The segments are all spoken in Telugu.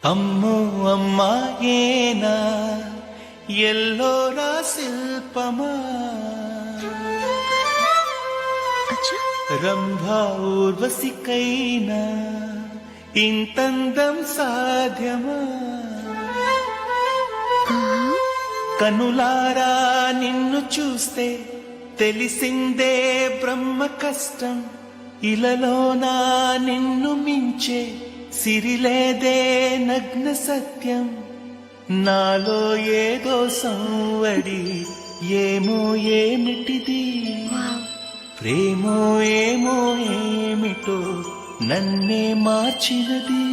అమ్మో అమ్మాయేనా ఎల్లోరా శిల్పమా రంభా ఊర్వశికైనా ఇంతందం సాధ్యమా కనులారా నిన్ను చూస్తే తెలిసిందే బ్రహ్మ కష్టం ఇలలోనా నిన్ను మించే సిరిలేదే నగ్న సత్యం నాలో ఏదో సంవడి ఏమో ఏమిటిది ప్రేమో ఏమో ఏమిటో నన్నే మార్చినది.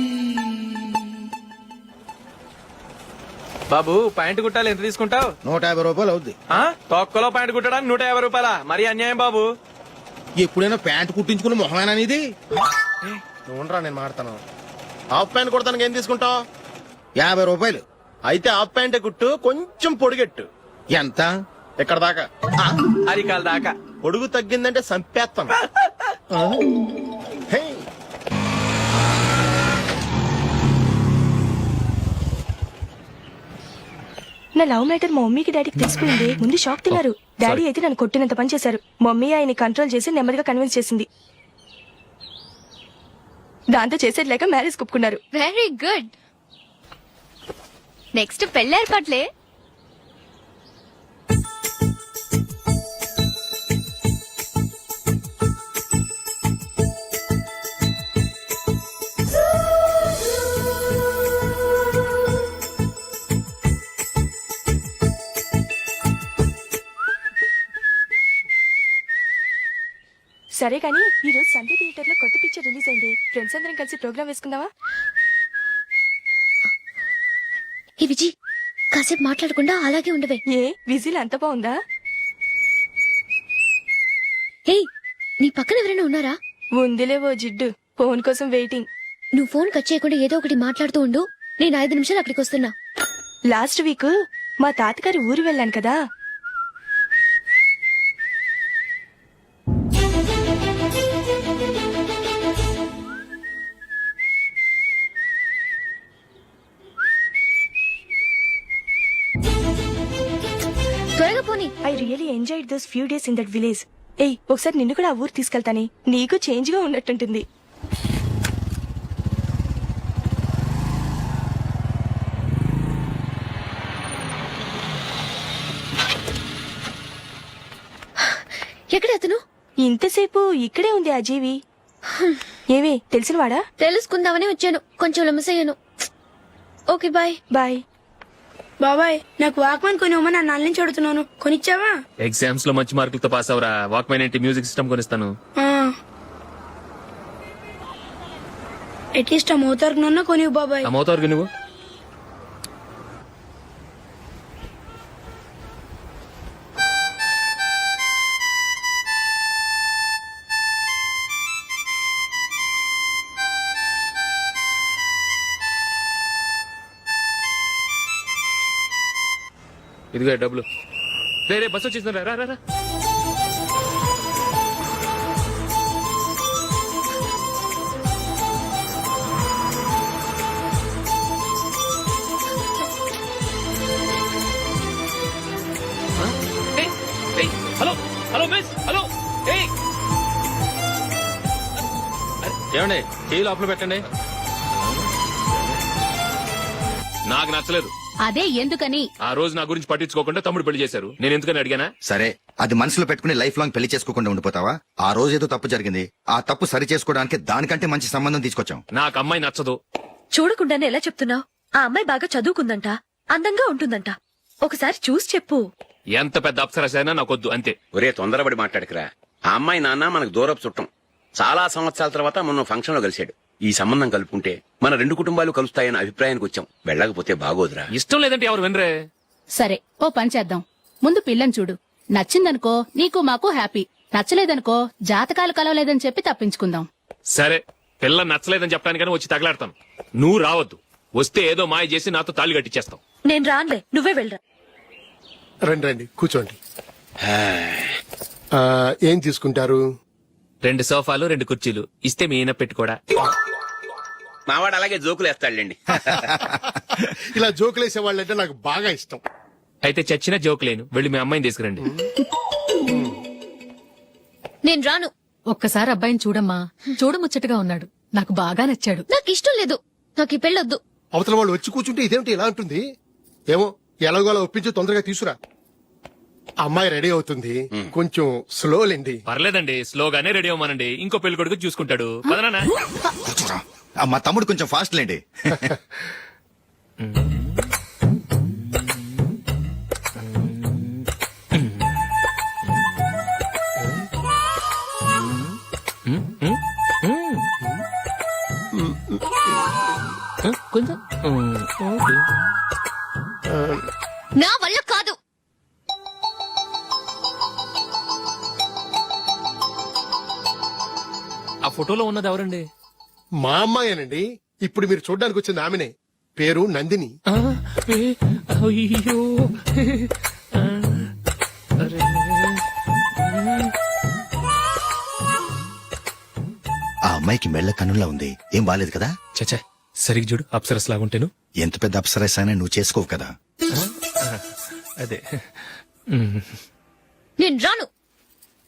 బాబు ప్యాంటు కుట్టాలి ఎంత తీసుకుంటావు? 150 రూపాయలు అవుద్ది. తొక్కలో ప్యాంటు కుట్టడానికి 150 రూపాయల? మరి అన్యాయం బాబు. ఎప్పుడైనా ప్యాంటు కుట్టించుకున్న మొహమేనా ఇది? ఉండరా నేను మాడతాను. హాఫ్ ప్యాంట్ కుడతానికి ఏం తీసుకుంటావు? 50 రూపాయలు. అయితే హాఫ్ ప్యాంటే కుట్టు, కొంచెం పొడిగెట్టు. ఎంత? ఎక్కడ దాకా? అరికాల దాకా. పొడుగు తగ్గిందంటే సంపేస్తాను. హే. నా లవ్ మ్యాటర్ మా మమ్మీకి డాడీకి తెలిసిపోయింది. ముందు షాక్ తిన్నారు. డాడీ అయితే నన్ను కొట్టినంత పని చేశారు. మమ్మీ ఆయన్ని కంట్రోల్ చేసి నెమ్మదిగా కన్విన్స్ చేసింది. దాంతో చేసేది లేక మ్యారేజ్ కుప్పుకున్నారు. Very good. నెక్స్ట్ పెళ్లి ఏర్పాట్లే. సరే కానీ ఈ రోజు సండే థియేటర్ లో కొత్త పిక్చర్ రిలీజ్ అయింది. ఫ్రెండ్స్ అందరం కలిసి ప్రోగ్రామ్ వేసుకుందామా? ఈ విజి కాసేపు మాట్లాడకుండా అలాగే ఉండవే. ఏ విజిల్ అంత బాగుందా? ఏయ్, నీ పక్కన ఎవరైనా ఉన్నారా? ఉందిలే ఓ జిడ్డు. ఫోన్ కోసం వెయిటింగ్. నువ్వు ఫోన్ కట్ చేయకుండా ఏదో ఒకటి మాట్లాడుతూ ఉండు. నేను 5 నిమిషాలు అక్కడికి వస్తున్నా. లాస్ట్ వీక్ మా తాతగారి ఊరు వెళ్ళాను కదా. త్వరగా పోనీ. I really enjoyed those few days in that village. ఏయ్, ఒకసారి నిన్ను కూడా ఆ ఊరు తీసుకెళ్తానే. నీకు చేంజ్ గా ఉన్నట్టుంటుంది. ఎక్కడ అతను? ఇంతసేపు ఇక్కడే ఉంది ఆ జీవి. ఏవే తెలిసినవాడా? తెలుసుకుందామని వచ్చాను. కొంచెం లెమసయ్యాను. Okay bye. బాయ్. బాబాయ్, నాకు వాక్మెన్ కొనివ్వమని నా నాన్న నుంచి అడుగుతున్నాను. కొనిచ్చావా? ఎగ్జామ్స్ లో మంచి మార్కులతో పాస్ అవరా. వాక్మెన్ ఏంటి, మ్యూజిక్ సిస్టమ్ కొనిస్తాను. అట్లీస్ట్ ఆ మోతారు కొనివ్వు బాబాయ్. ఆ మోతారు నువ్వు ఇదిగో డబ్బులు. రే బస్ వచ్చేసింది. రా రా రా. Hello hello miss. హలో. ఏమండి, టీ లోపల పెట్టండి. నాకు నచ్చలేదు. అదే ఎందుకని? ఆ రోజు నా గురించి పట్టించుకోకుండా తమ్ముడు పెళ్లి చేశారు. నేను ఎందుకని అడిగానా? సరే, అది మనసులో పెట్టుకుని లైఫ్ లాంగ్ పెళ్లి చేసుకోకుండా ఉండిపోతావా? ఆ రోజు ఏదో తప్పు జరిగింది. ఆ తప్పు సరి చేసుకోవడానికి దానికంటే మంచి సంబంధం తీసుకొచ్చాం. నాకు అమ్మాయి నచ్చదు. చూడకుండానే ఎలా చెప్తున్నావు? ఆ అమ్మాయి బాగా చదువుకుందంట, అందంగా ఉంటుందంట. ఒకసారి చూసి చెప్పు. ఎంత పెద్ద అప్సరసైనా నాకొద్దు అంతే. ఒరే తొందరపడి మాట్లాడకరా. ఆ అమ్మాయి నాన్న మనకు దూరపు చుట్టం. చాలా సంవత్సరాల తర్వాత మొన్న ఫంక్షన్ లో కలిశాడు. ఈ సంబంధం కలుపుకుంటే మన రెండు కుటుంబాలు కలుస్తాయన్న అభిప్రాయానికి వచ్చాం. వెళ్ళకపోతే బాగోదురా. ఇష్టం లేదంటే ఎవరు వినరే? సరే ఓ పని చేద్దాం. ముందు పిల్లని చూడు. నచ్చిందనుకో నీకు మాకు హ్యాపీ. నచ్చలేదనుకో జాతకాలు కలవలేదని చెప్పి తప్పించుకుందాం. సరే, పిల్ల నచ్చలేదని చెప్పడానికని వచ్చి తగలాడతాను. నువ్వు రావద్దు. వస్తే ఏదో మాయ చేసి నాతో తాళి కట్టించేస్తావు. నేను రానులే, నువ్వే వెళ్ళరా. రండి రండి కూర్చోండి. ఏం తీసుకుంటారు? 2 సోఫాలు 2 కుర్చీలు ఇస్తే మీ ఈయన పెట్టుకోడా. మావాడు అలాగే జోకులు వేస్తాడులేండి. ఇలా జోకులేసే వాళ్ళంటే నాకు బాగా ఇష్టం. అయితే చచ్చిన జోక్ లేను. వెళ్ళి మీ అమ్మాయిని తీసుకురండి. నేను రాను. ఒక్కసారి అబ్బాయిని చూడమ్మా. చూడముచ్చటగా ఉన్నాడు. నాకు బాగా నచ్చాడు. నాకు ఇష్టం లేదు. నాకు ఈ పెళ్ళొద్దు. అవతల వాళ్ళు వచ్చి కూర్చుంటే ఇదేమిటి ఇలా ఉంటుంది? ఏమో ఎలాగోలా ఒప్పించి తొందరగా తీసురా. అమ్మాయి రెడీ అవుతుంది, కొంచెం స్లో లేండి. పర్లేదండి, స్లోగానే రెడీ అవ్వమానండి. ఇంకో పెళ్లి కొడుకు చూసుకుంటాడు. పదనా. కూర్చోరా. మా తమ్ముడు కొంచెం ఫాస్ట్ లేండి. కొంచెం నా వల్ల కాదు. ఆ ఫోటోలో ఉన్నది ఎవరండి? మా అమ్మాయేనండి. ఇప్పుడు మీరు చూడడానికి వచ్చింది ఆమెనే. పేరు నందిని. అయ్యో, ఆ అమ్మాయికి మెళ్ళ కన్నులా ఉంది. ఏం బాలేదు కదా? చచ్చా, సరిగ్గా చూడు. అప్సరస్ లాగుంటేను. ఎంత పెద్ద అప్సరస్ అయినా నువ్వు చేసుకోవు కదా. అదే. నేను రాను.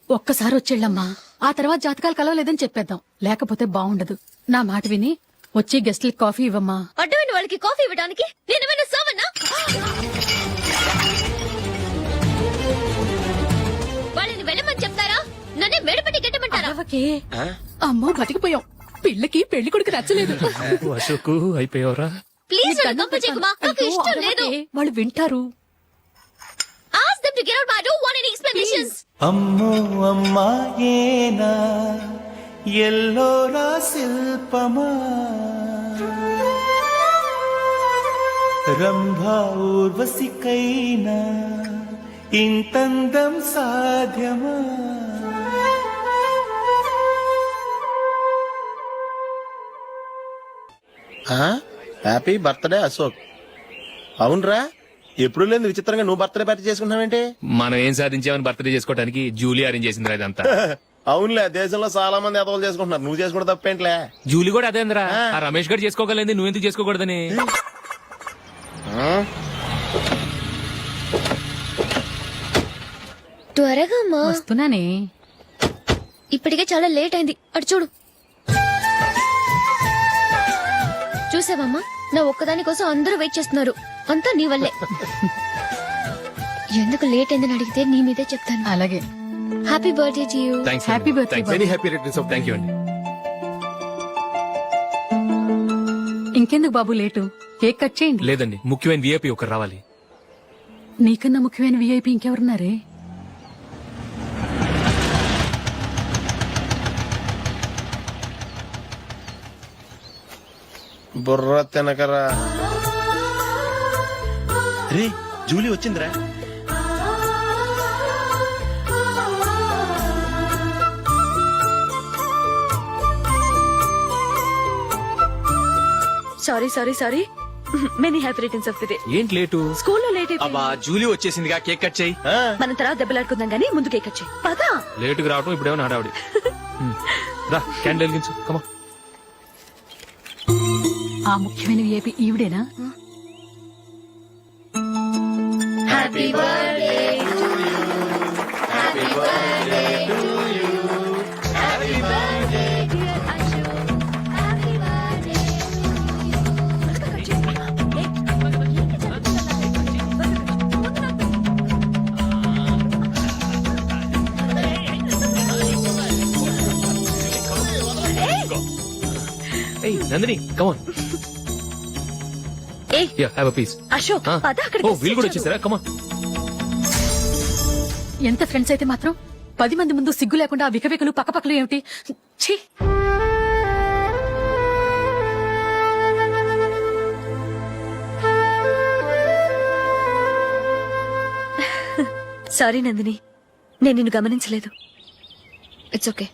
ఒక్కసారి వచ్చేళ్ళమ్మా. ఆ తర్వాత జాతకాలు కలవలేదని చెప్పేద్దాం. లేకపోతే బాగుండదు. నా మాట విని వచ్చి గెస్ట్లకి కాఫీ ఇవ్వమ్మా. అడ్డమైన వాళ్ళకి కాఫీ ఇవ్వడానికి నేనేమైనా సోమన్నా? వాళ్ళని వెళ్ళమని చెప్తారా? నన్నే మేడపట్టి గెట్టమంటారా? అరవకే. అమ్మో బతికిపోయాం. పిల్లకి పెళ్లి కొడుకు నచ్చలేదు. అశోకు అయిపోయావరా? ప్లీజ్ నన్ను కంపు చేయకుమా. నాకు ఇష్టం లేదు. వాళ్ళు వింటారు. Ask them to get out, but I don't want any explanations. అమ్మో అమ్మాయేనా ఎల్లోరా శిల్పమా రంభా ఊర్వశికైనా ఇంతందం సాధ్యమా? Happy birthday Ashok. అవునరా, ఎప్పుడు లేదు విచిత్రంగా నువ్వు బర్త్డే పార్టీ చేసుకుంటున్నావేంటి? మనం ఏం సాధించామని బర్త్డే చేసుకోవడానికి జూలీ అరేంజ్ చేసింది ఇదంతా. అవునులే, దేశంలో చాలా మంది ఎదవలు చేసుకుంటున్నారు. నువ్వు చేసుకుంటే తప్పేంట్లే. జూలీ కూడా అదేంద్రా. ఆ రమేష్ గారు చేసుకోగలేదు, నువ్వెందుకు చేసుకోకూడదని. త్వరగా అమ్మా. వస్తున్నానే. ఇప్పటికే చాలా లేట్ అయింది. అటు చూడు. చూసావమ్మా, నా ఒక్కదాని కోసం అందరూ వెయిట్ చేస్తున్నారు. అంతా నీ వల్లే. ఎందుకు లేట్ అయిందని అడిగితే నీ మీదే చెప్తాను. అలాగే. Happy birthday to you. Thanks. Happy birthday. Very happy returns of. Thank you అండి. ఇంకెందుకు బాబు లేటు? కేక్ కట్ చేయండి. లేదండి, ముఖ్యమైన విఐపి ఒకరు రావాలి. నీకన్నా ముఖ్యమైన విఐపి ఇంకెవరున్నారే? బుర్ర తినకరా. రే జూలీ వచ్చిందిరా. Sorry many happy returns of the day. ఏంటి లేటు? స్కూల్లో లేట్ అయిపోయింది. అబ్బా జూలీ వచ్చేసిందిగా, కేక్ కట్ చేయి. మనం తర్వాత దెబ్బలాడుకుందాం గానీ ముందు కేక్ కట్ చేయి. పదా. లేటుగా రావటం ఇప్పుడేమో హడావుడి. రా, క్యాండిల్ వెలిగించు. కమా. ఆ ముఖ్యమైన విఐపి ఈవిడేనా? Happy birthday to you. Happy birthday to you. Happy birthday dear Ashok. Happy birthday. ఏయ్ నందిని, కమాన్. ఏయ్ yeah, have a piece. Ashok పద అక్కడికి. ఓ వీళ్ళు కూడా వచ్చేసారా? కమాన్. ఎంత ఫ్రెండ్స్ అయితే మాత్రం 10 మంది ముందు సిగ్గు లేకుండా ఆ వికవికలు పక్కపక్కలు ఏమిటి? ఛీ! సారీ నందిని, నేను నిన్ను గమనించలేదు. It's okay.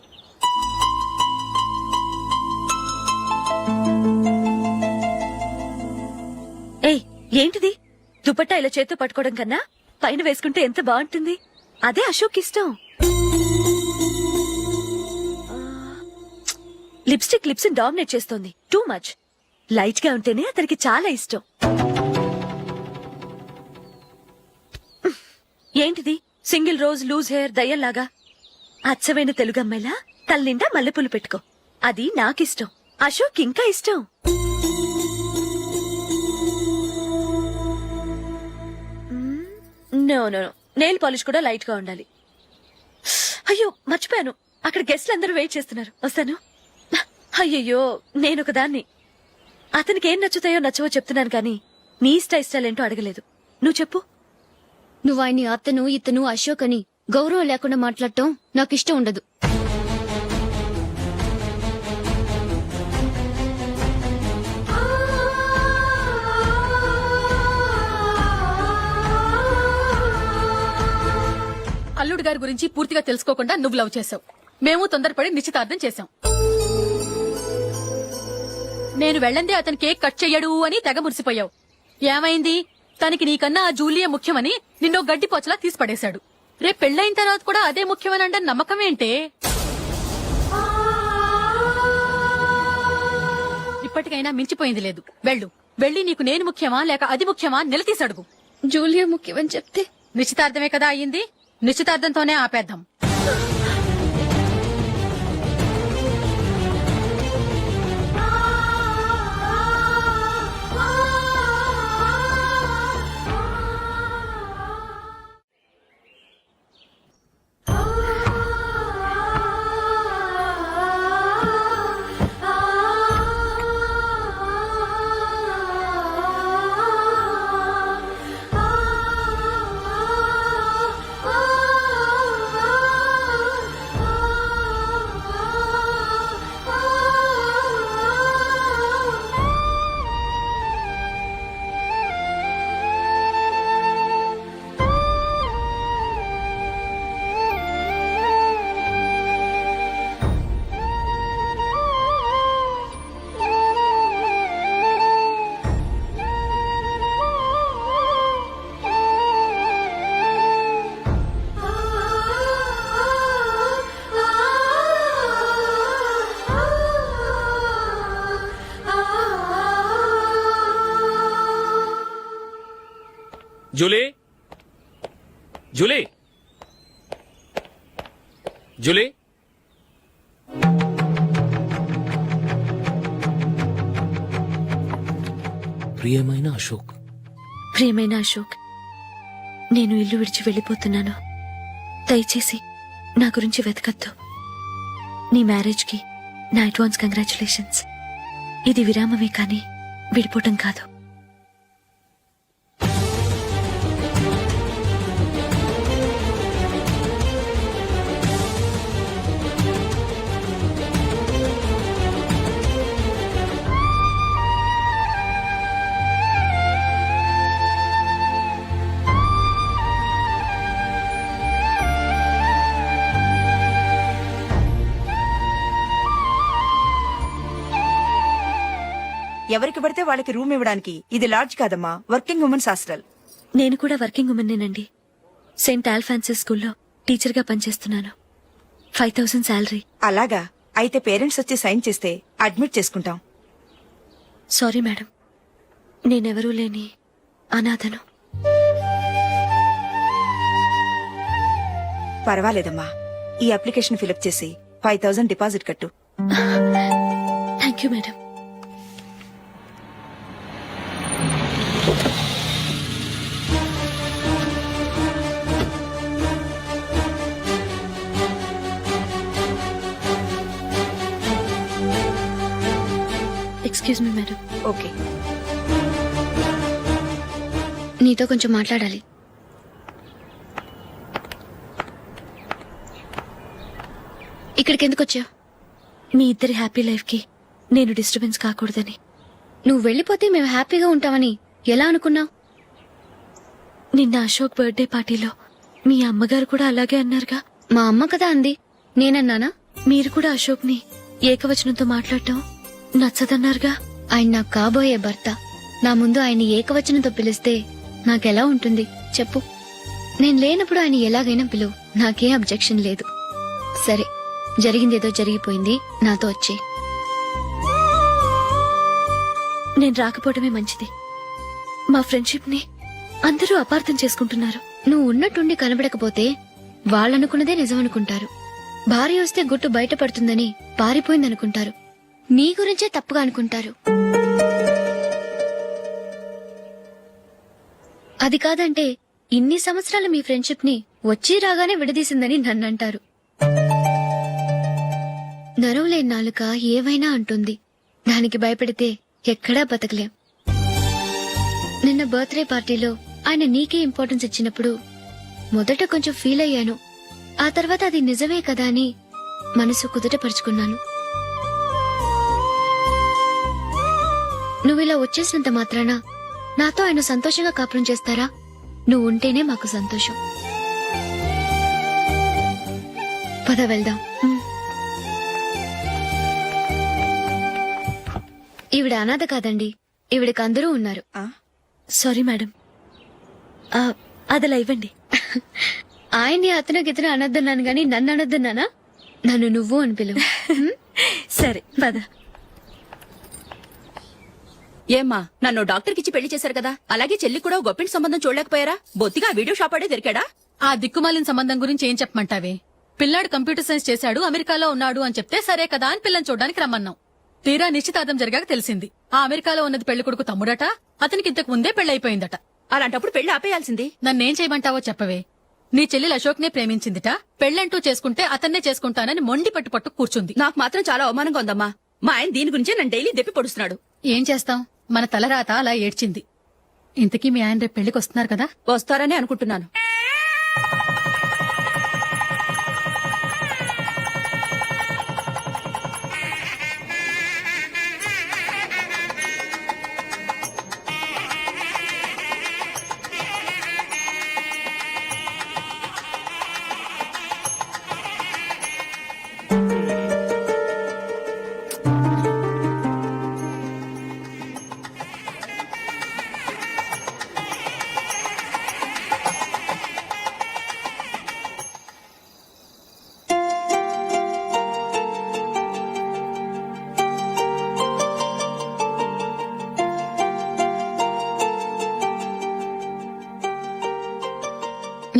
ఏయ్, ఏంటిది? దుపట్టా ఇలా చేత్తో పట్టుకోవడం కన్నా పైన వేసుకుంటే ఎంత బాగుంటుంది. అదే అశోక్ ఇష్టం. లిప్స్టిక్ లిప్స్ డామినేట్ చేస్తోంది. Too much. లైట్ గా ఉంటేనే అతనికి చాలా ఇష్టం. ఏంటిది? సింగిల్ రోజ్ లూజ్ హెయిర్ దయ్యంలాగా. అచ్చమైన తెలుగు అమ్మాయిలా తల్లిండా మల్లెపూలు పెట్టుకో. అది నాకిష్టం. అశోక్ ఇంకా ఇష్టం. No no no, nail polish కూడా లైట్ గా ఉండాలి. అయ్యో మర్చిపోయాను, అక్కడ గెస్ట్లు అందరూ వెయిట్ చేస్తున్నారు. వస్తాను. అయ్యయ్యో, నేనొక దాన్ని. అతనికి ఏం నచ్చుతాయో నచ్చవో చెప్తున్నాను కానీ నీ ఇష్టాలేంటో అడగలేదు. నువ్వు చెప్పు. నువ్వు ఆయన్ని అతను ఇతను అశోక్ అని గౌరవం లేకుండా మాట్లాడటం నాకు ఇష్టం ఉండదు. అల్లుడు గారి గురించి పూర్తిగా తెలుసుకోకుండా నువ్వు లవ్ చేసావు. మేము తొందరపడి నిశ్చితార్థం చేశాం. నేను వెళ్ళందే అతను కేక్ కట్ చెయ్యడు అని తెగ మురిసిపోయావు. ఏమైంది? తనకి నీకన్నా ఆ జూలియా ముఖ్యమని నిన్నో గడ్డి పోచలా తీసి పడేశాడు. రేపు పెళ్ళైన తర్వాత కూడా అదే ముఖ్యమని అంటే నమ్మకం ఏంటే? ఇప్పటికైనా మించిపోయింది లేదు. వెళ్ళి నీకు నేను ముఖ్యమా లేక అది ముఖ్యమా నిలదీసి అడుగు. జూలియా ముఖ్యమని చెప్తే నిశ్చితార్థమే కదా అయ్యింది. నిశ్చితార్థంతోనే ఆపేద్దాం. Julie, Julie, Julie. ప్రియమైన అశోక్. ప్రియమైన అశోక్, నేను ఇల్లు విడిచి వెళ్ళిపోతున్నాను. దయచేసి నా గురించి వెతకద్దు. నీ మ్యారేజ్ కి నా అడ్వాన్స్ కంగ్రాచులేషన్స్. ఇది విరామమే కానీ విడిపోవటం కాదు. ఎవరికి పడితే వాళ్ళకి రూమ్ ఇవ్వడానికి ఇది లాడ్జ్ కాదమ్మా, వర్కింగ్ ఉమెన్స్ హాస్టల్. నేను కూడా వర్కింగ్ ఉమెన్నేనండి. సెయింట్ ఆల్ఫాన్సెస్ స్కూల్లో టీచర్ గా పనిచేస్తున్నాను. 5000 శాలరీ. అలాగా? అయితే పేరెంట్స్ వచ్చి సైన్ చేస్తే అడ్మిట్ చేసుకుంటాం. సారీ మేడం, నేనెవరూ లేని అనాథను. పర్వాలేదమ్మా, ఈ అప్లికేషన్ ఫిలప్ చేసి 5000 డిపాజిట్ కట్టు. Thank you madam. Excuse me madam. Okay. నీతో కొంచెం మాట్లాడాలి. ఇక్కడికి ఎందుకు వచ్చావు? మీ ఇద్దరి హ్యాపీ లైఫ్ కి నేను డిస్టర్బెన్స్ కాకూడదని. నువ్వు వెళ్ళిపోతే మేము హ్యాపీగా ఉంటామని ఎలా అనుకున్నావు? నిన్న అశోక్ బర్త్డే పార్టీలో మీ అమ్మగారు కూడా అలాగే అన్నారుగా. మా అమ్మ కదా అంది, నేనన్నానా? మీరు కూడా అశోక్ ని ఏకవచనంతో మాట్లాడటం నచ్చదన్నారుగా. ఆయన నాకు కాబోయే భర్త. నా ముందు ఆయన ఏకవచనంతో పిలిస్తే నాకెలా ఉంటుంది చెప్పు? నేను లేనప్పుడు ఆయన ఎలాగైనా పిలువు, నాకేం అబ్జెక్షన్ లేదు. సరే, జరిగిందేదో జరిగిపోయింది, నాతో వచ్చే. నేను రాకపోవడమే మంచిది. మా ఫ్రెండ్షిప్ ని అందరూ అపార్థం చేసుకుంటున్నారు. నువ్వు ఉన్నట్టుండి కనబడకపోతే వాళ్ళనుకున్నదే నిజమనుకుంటారు. భార్య వస్తే గుట్టు బయటపడుతుందని పారిపోయిందనుకుంటారు. నీ గురించే తప్పుగా అనుకుంటారు. అది కాదంటే ఇన్ని సంవత్సరాలు మీ ఫ్రెండ్షిప్ ని వచ్చి రాగానే విడదీసిందని నన్నంటారు. నరవలేని నాలుక ఏవైనా అంటుంది. దానికి భయపడితే ఎక్కడా బతకలేం. నిన్న బర్త్డే పార్టీలో ఆయన నీకే ఇంపార్టెన్స్ ఇచ్చినప్పుడు మొదట కొంచెం ఫీల్ అయ్యాను. ఆ తర్వాత అది నిజమే కదా అని మనసు కుదుటపరుచుకున్నాను. నువ్విలా వచ్చేసినంత మాత్రాన నాతో ఆయన సంతోషంగా కాపురం చేస్తారా? నువ్వు ఉంటేనే మాకు సంతోషం. పద వెళ్దాం. ఈవిడ అనాథ కాదండి, ఈవిడకి అందరూ ఉన్నారు. సారీ మేడం, అదలా ఇవ్వండి. ఆయన్ని అతను గితను అనొద్దన్నాను గాని నన్ను అనొద్దన్నానా? నన్ను నువ్వు అని పిలువు. సరే పద. ఏమ్మా, నన్ను డాక్టర్ కిచ్చి పెళ్లి చేశారు కదా, అలాగే చెల్లి కూడా గొప్పింటి సంబంధం చూడలేకపోయారా? బొత్తిగా వీడియో షాప్ ఆడే దొరికాడా? ఆ దిక్కుమాలిన సంబంధం గురించి ఏం చెప్పమంటావే? పిల్లాడు కంప్యూటర్ సైన్స్ చేశాడు, అమెరికాలో ఉన్నాడు అని చెప్తే సరే కదా అని పిల్లని చూడడానికి రమ్మన్నాం. తీరా నిశ్చితార్థం జరిగాక తెలిసింది ఆ అమెరికాలో ఉన్నది పెళ్లి కొడుకు తమ్ముడట, అతనికి ఇంతకు ముందే పెళ్లయిపోయిందట. అలాంటప్పుడు పెళ్లి ఆపేయాల్సింది. నన్నేం చేయమంటావో చెప్పవే? నీ చెల్లెలు అశోక్ నే ప్రేమించిందిట, పెళ్లంటూ చేసుకుంటే అతన్నే చేసుకుంటానని మొండి పట్టు కూర్చుంది. నాకు మాత్రం చాలా అవమానంగా ఉందమ్మా. మా ఆయన దీని గురించే నన్ను డైలీ దెప్పి పొడుస్తున్నాడు. ఏం చేస్తాం, మన తలరాత అలా ఏడ్చింది. ఇంతకీ మీ ఆయన రేపు పెళ్లికి వస్తున్నారు కదా? వస్తారని అనుకుంటున్నాను.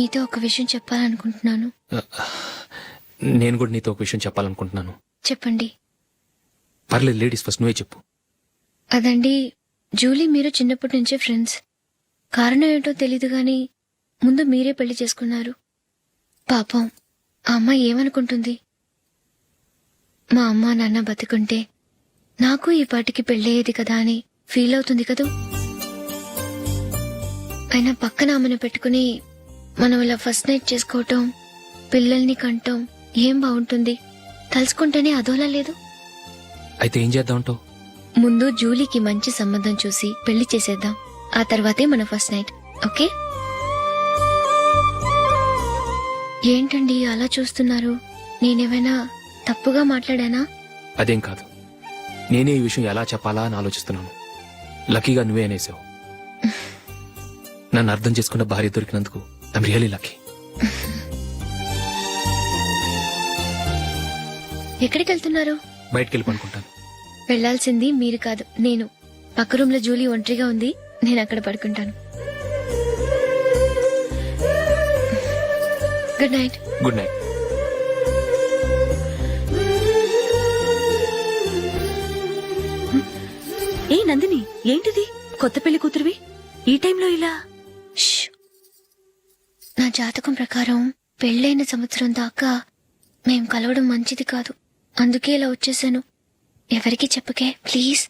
మీతో ఒక విషయం చెప్పాలనుకుంటున్నాను. నేను కూడా నీతో ఒక విషయం చెప్పాలనుకుంటున్నాను. చెప్పండి. పర్లేదు, లేడీస్ ఫస్ట్, నువ్వే చెప్పు. అదండి, జూలీ మీరు చిన్నప్పటి నుంచే ఫ్రెండ్స్. కారణం ఏంటో తెలీదు గాని ముందు మీరే పెళ్లి చేసుకున్నారు. పాపం ఆ అమ్మాయి ఏమనుకుంటుంది? మా అమ్మ నాన్న బతికుంటే నాకు ఈ పాటికి పెళ్ళయ్యేది కదా అని ఫీల్ అవుతుంది కదూ. అయినా పక్కన ఆమెను పెట్టుకుని మనం ఇలా ఫస్ట్ నైట్ చేసుకోవటం, పిల్లల్ని కంటం ఏం బాగుంటుంది? తలుచుకుంటేనే అదోలా లేదు. అయితే ఏం చేద్దామంటావు? ముందు జూలీకి మంచి సంబంధం చూసి పెళ్లి చేసేద్దాం, ఆ తర్వాతే మన ఫస్ట్ నైట్. ఓకే? ఏంటండి అలా చూస్తున్నారు? నేనేమైనా తప్పుగా మాట్లాడానా? అదేం కాదు, నేనే ఈ విషయం ఎలా చెప్పాలా అని ఆలోచిస్తున్నాను. లక్కీగా నువ్వే అనేసావు. నన్ను అర్థం చేసుకున్న భార్య దొరికినందుకు ఐమ్ రియలీ లక్కీ. ఎక్కడికి వెళ్తున్నారు? బయటికి వెళ్ళి పడుకుంటాను. వెళ్లాల్సింది మీరు కాదు, నేను. పక్క రూమ్ లో జూలీ ఒంటరిగా ఉంది, నేను అక్కడ పడుకుంటాను. Good night. Good night. ఏ నందిని, ఏంటిది? కొత్త పెళ్లి కూతురువి ఈ టైంలో ఇలా? నా జాతకం ప్రకారం పెళ్ళైన సంవత్సరం దాకా మేం కలవడం మంచిది కాదు, అందుకే ఇలా వచ్చేసాను. ఎవరికి చెప్పకే ప్లీజ్.